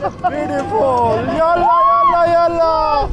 Beautiful. يلا يلا يلا.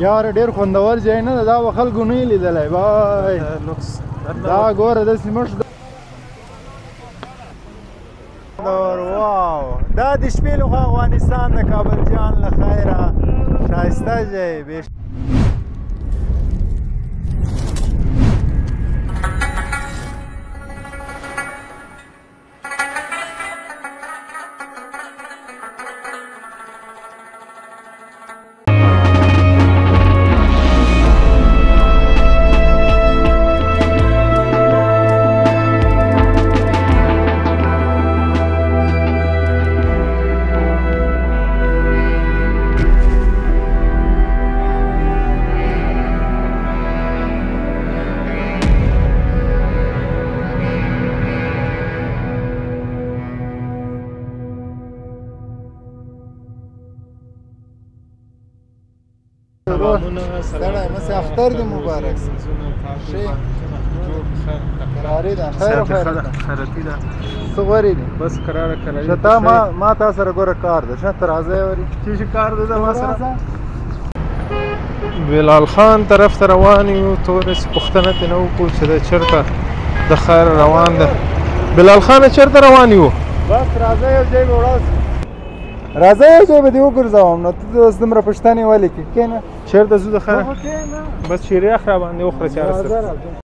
یار ډیر خوندور ځای نه ده دا به خلکو نه یې لیدلی بای دا ګوره داسې مش واو دا د شپې لخوا افغانستان د کابل جان له خیره ښایسته ځای سړی مسې اختر دې مبارک ښه کراري ده خیر خیرتي ده څه غورې دي بس کراره کراري ښه تا ما تا سره ګوره کار ده ښه ته راځه ورې چې کار ده ما سره بلال خان طرف ته روان یو تورس پوښتنه ترې نه وکړو چې دا چېرته د خیر روان ده بلال خانه چېرته روان یو بس راځه یو ځای به وړاست راځه یو ځای به دې وګرځوم نو ته اوس دومره پوښتنې ولې کوې کښېنه چېرته ځو د خیره بس شیریخ را باندې وخوره چاره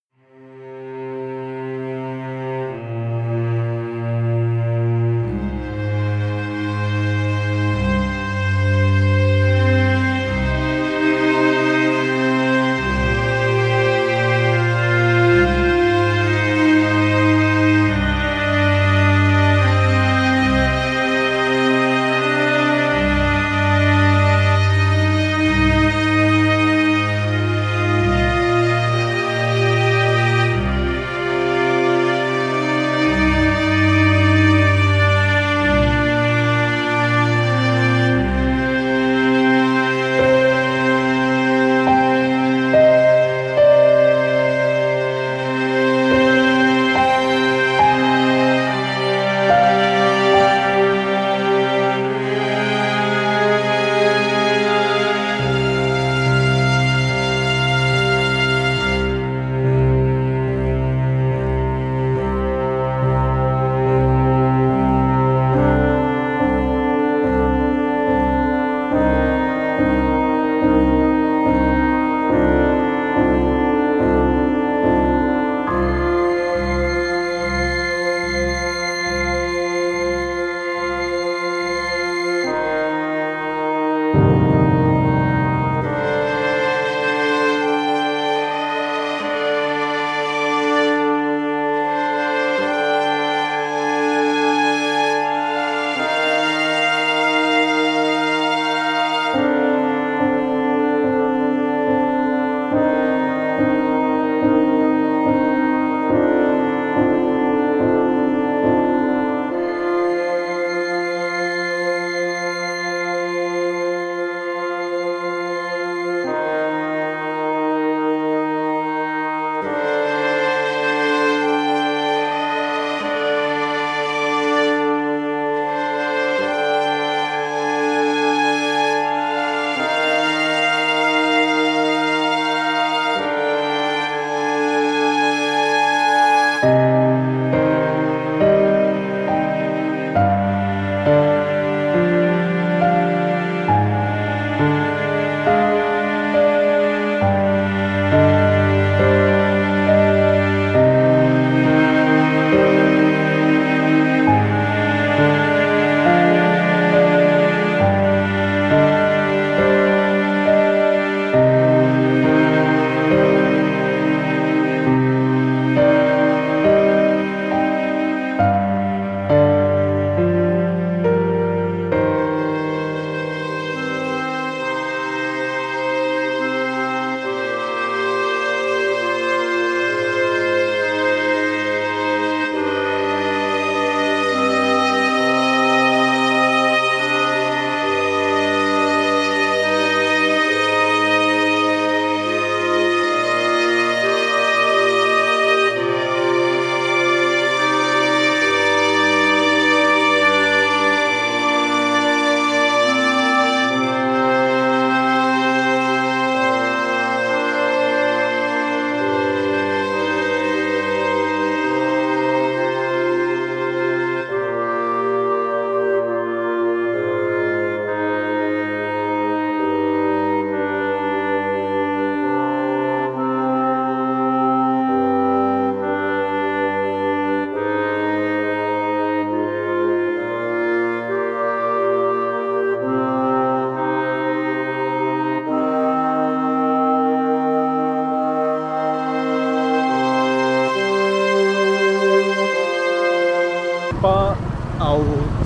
او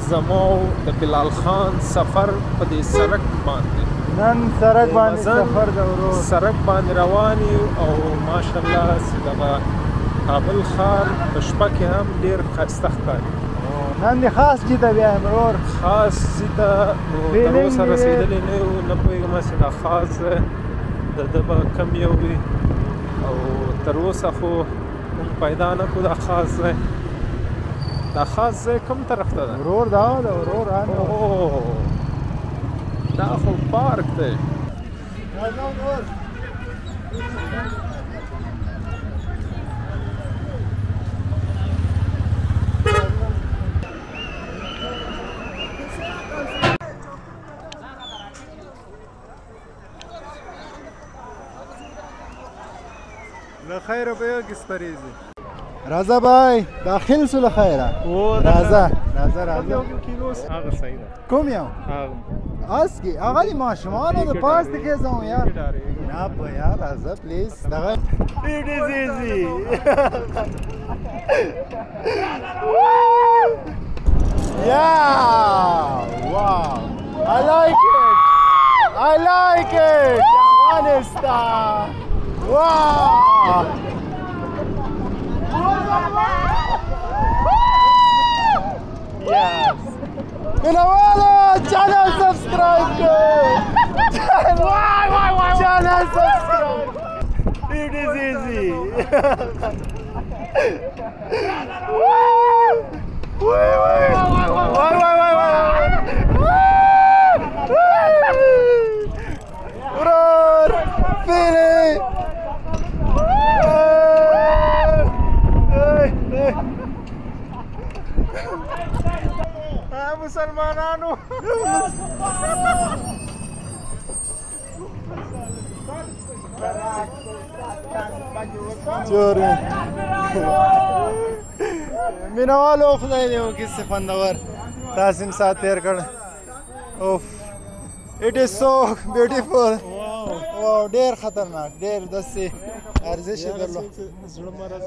زما د بلال خان سفر په دې سړک باندې نن سړک باندې سفر د ورور سړک باندې روان یو او ماشاءالله دغه کابل ښار په شپه کې هم ډېر ښایسته ښکاري. نن دې خاص ځای ته بیایم ورور، خاص ځای ته نو تر اوسه رسېدلی نه یو، نه پوهېږم چې دا خاص ځای د ده به کم یو وي او تر اوسه خو موږ پیدا نه کړو دا خاص ځای. دا خاص ځای کوم طرف ته ده ورور؟ دا د ورور دا خو پارک دی. لخير بيو كسبريزي رازا باي داخل سو لخيره رازا هغه صحیح ده. کوم یو هغه اسکی هغه دی ماشومانو د پاس ته کې زمو یار نه په یار رازا پلیز دغه it is easy yeah wow I like it Afghanistan wow yes Minawala channel subscribe channel subscribe it is easy مسلمانانو چوری مینوالو خدای دې وکړي خوندور تاسو سات تیر کړ اوف it is so beautiful wow ډېر خطرناک ډېر داسې ارزش یې درلود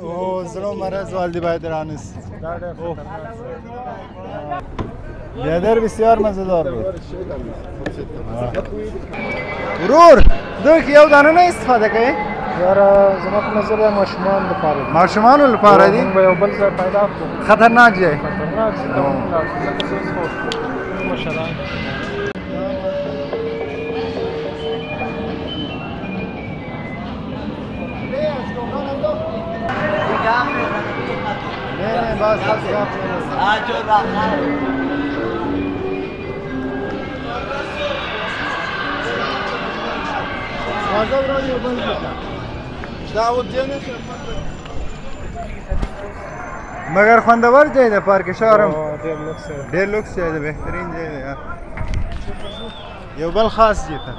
او زړه مرض والدی باید رانس بیادر بسیار مزه‌دار بود ورور دوی یو دانه نه استفاده کوي یاره زما په نظر ماشومان لپاره ماشومانو لپاره دي موږ یو بل ځای پیدا کړو خطرناک ځای بس مگر خوندور ځای دی پارک شارم ډېر لوکس ځای دی بهترین ځای دی یو بل خاص ځای ته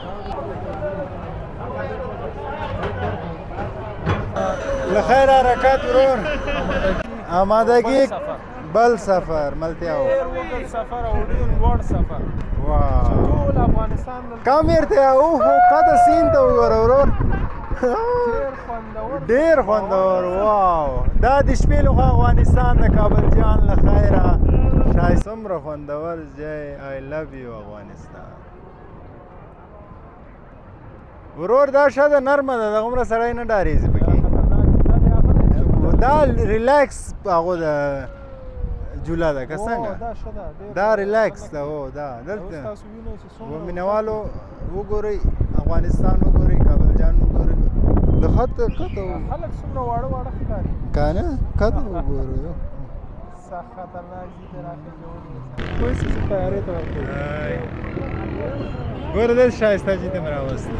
لخیر حرکات ورور آمادگی بل سفر ملتیا و ډېر سفر او ډېر لوړ سفر ټول افغانستان کم ورته او کته سین ته وګوره ورور ډېر خوندور واو دا د شپې لخوا افغانستان د کابل جان له خیره شای څومره خوندور ځای آی لو یو افغانستان ورور دا شاده نرمه ده دغومره سړی نه ډارېږي پکې دا ریلیکس هغه د جولا ده که څنګه دا ریلیکس ده هو دا دلته مینوالو وګورئ افغانستان وګورئ کابل جان وګورئ له خطه کته خلک څومره واړه واړه ښکاري که نه کته وګورئ سخت خطرناک ځای دی راښکته کوی څه تیارې ته ورکوي ګوره داسې ښایسته ځای ته مې راوستی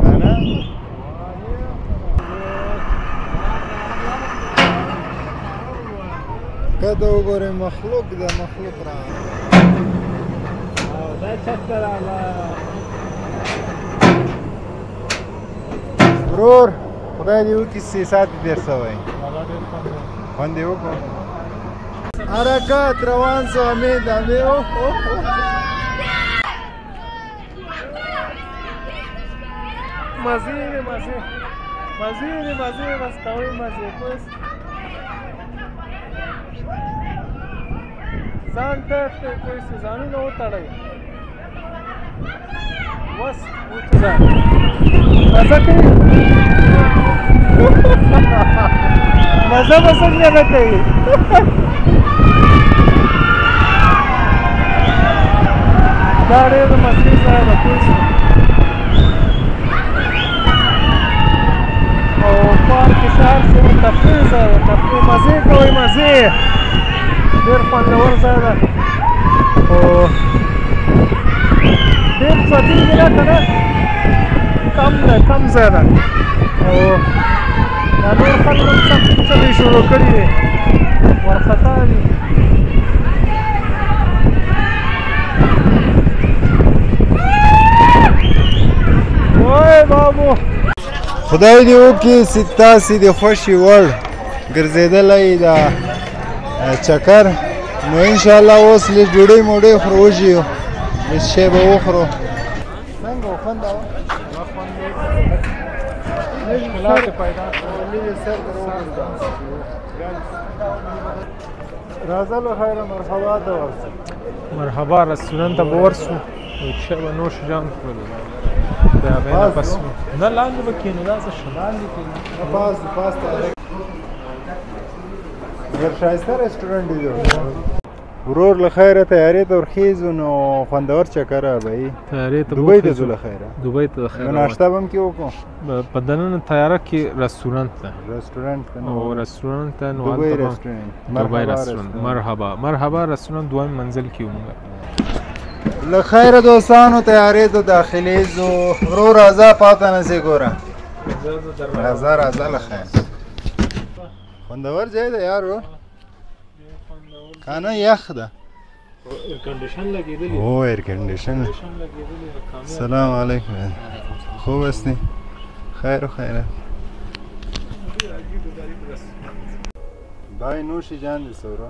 که نه کته وګورئ مخلوق ده مخلوق راغلی دا چته راغله ورور خدای دې وکړي 3 ساعت تېر شوی خوند یې وکړو حرکات روان شو امید مزې دی مزې بس کوئ مزې کوس ځان ته کوئی ځانونه وتړئ بس وچ ځان مزه کوي مزه به څنګه نه کوي دا ډېر د مزې ځای ده پوه شوې او پارک ښار سیمه تفریح ځای ده تفریح مزې کوئ مزې ډېر خوندور ځای ده خو ډېر څټېږي نه که نه کم ده کم ځای ده او دا نور خلک هم سخت چلې شروع کړي دي وارخطا دي وای بابو خدای دې وکړي تاسې د خوښې وړ ګرځېدلی دا چکر نو انشاءالله اوس لږ ډوډۍ موډۍ خورو وږي یو لږ شی به وخورو څنګه و خوند وه راځه له خیره مرحبا ته ورسه مرحبا رستورانت ته به ورسو یو شی به نوش جان کړو د هغې نه پس نه لاندې به کښېنو دا څه شو لاندې کښېنو پاس ته ډېر ښایسته رسټورنټ دی ورور له خیره تیارې ته ورخېږو نو خوندور چکر به وي تیارې ته دوبۍ ته ځو له خیره دوبۍ ته د خیره ناشته به هم کې وکړو په دننه تیاره کې رستورانت ته رستورانت ته او رستورانت ته نو دوبۍ هلته رستورانت دوبۍ رستورانت مرحبا رستورانت دویم منزل کې وو موږ له خیره دوستانو تیارې ته داخلېږو ورو راځه پاته نسې ګوره راځه له خیره خوندور ځای دی یار ورو کنه یخ ده ایر کنډیشن لګېدلی او ایر کنډیشن سلام علیکم خوب هستی خیر و خیره بای نوشی جان دی سورا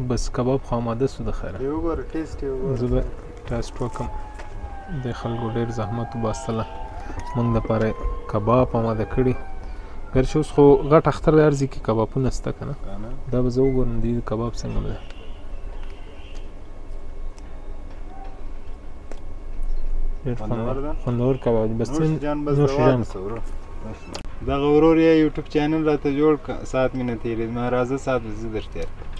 بس کباب خو آماده سو د خیره یو ګور ټیسټ یو ګور زه به ټیسټ وکړم د خلکو ډېر زحمت وباسطله موږ دپاره کباب آماده کړي ګرچې اوس خو غټ اختر د ارزي کې کبابونه شته که نه دا به زه وګورم د کباب څنګه دی ډېر خوندور کباب دی بس نوش جان دغه ورور یې یوټیوب چینل راته جوړ کړه ساعت مې نه تېرېد ما راځه ساعت به زه در تېر کړم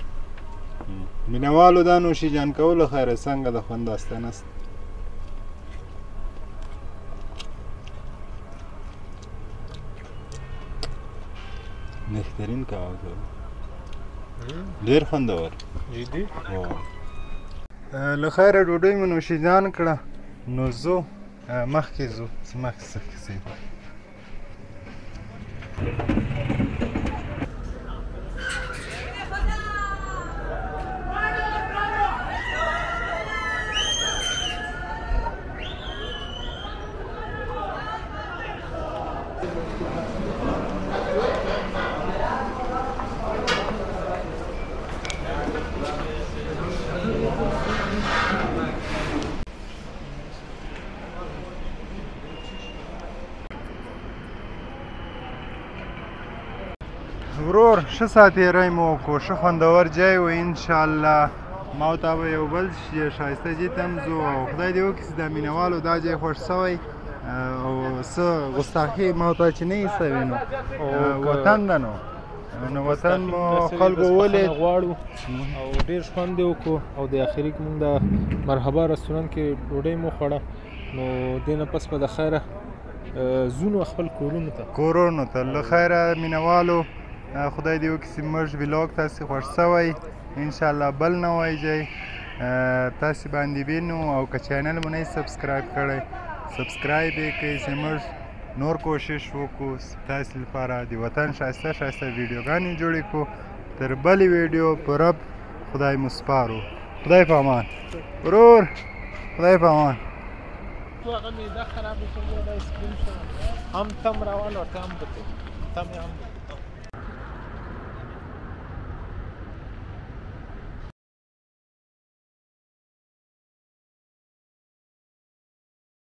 مینهوالو دا نوشي جان کولو خیره څنګه د خوند داستانه است بهترین کباب دی ډېر خوندور جدي له خیره ډوډۍ مې نوشي جان کړه نو ځو مخکې ځو مخکې ورور ښه ساعتېری مو وکړو ښه خوندور ځای و انشاءالله ما او تا به یو بل ښایسته ځای ته هم ځو او خدای دې وکړي چې د مینهوالو دا ځای خوښ شوی او څه غوستاخي ما او تا چې نه ایستوي نو وطن ده نو وطن مو خلکو ولید غواړو او ډېر خوند یې وکړو او د اخري کې مونږ د مرحبا رستورانت کې ډوډۍ مو خوړه نو دې نه پس به د خیره ځو نو خپل کورونو ته له خیره مینهوالو خدای دې وکړي چې موږ ویلاګ تاسې خوښ شوی انشاءالله بل نوی ځای تاسې باندې وینو او که چینل مو نه یې سبسکرایب کړی سبسکرایب یې کړئ چې موږ نور کوشش وکړو تاسې لپاره د وطن ښایسته ښایسته ویډیوګانې جوړې کړو تر بلې ویډیو په رب خدای مو سپارو خدای په امان ورور خدای په امان هغه معده خرابه شوې ده سکرین شو هم تم راواله هم بته تم هم